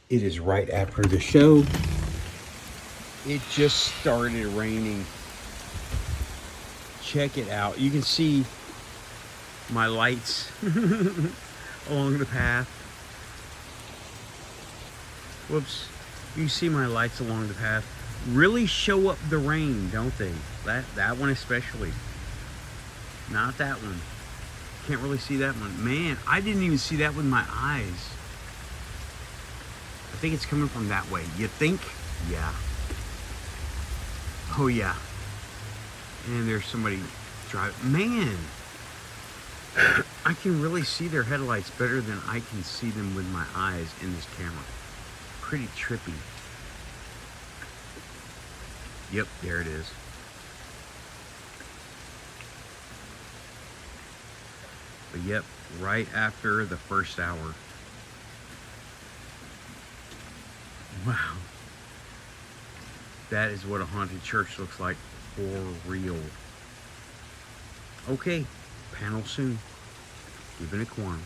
It is right after the show. It just started raining. Check it out. You can see my lights along the path. Whoops. You can see my lights along the path really show up the rain, don't they? That one especially. Not that one. Can't really see that one. Man, I didn't even see that with my eyes. I think it's coming from that way. You think? Yeah. Oh yeah. And there's somebody driving. Man, I can really see their headlights better than I can see them with my eyes in this camera. Pretty trippy. Yep, there it is. But yep, right after the first hour. Wow. That is what a haunted church looks like for real. Okay, panel soon. Keeping it quantum.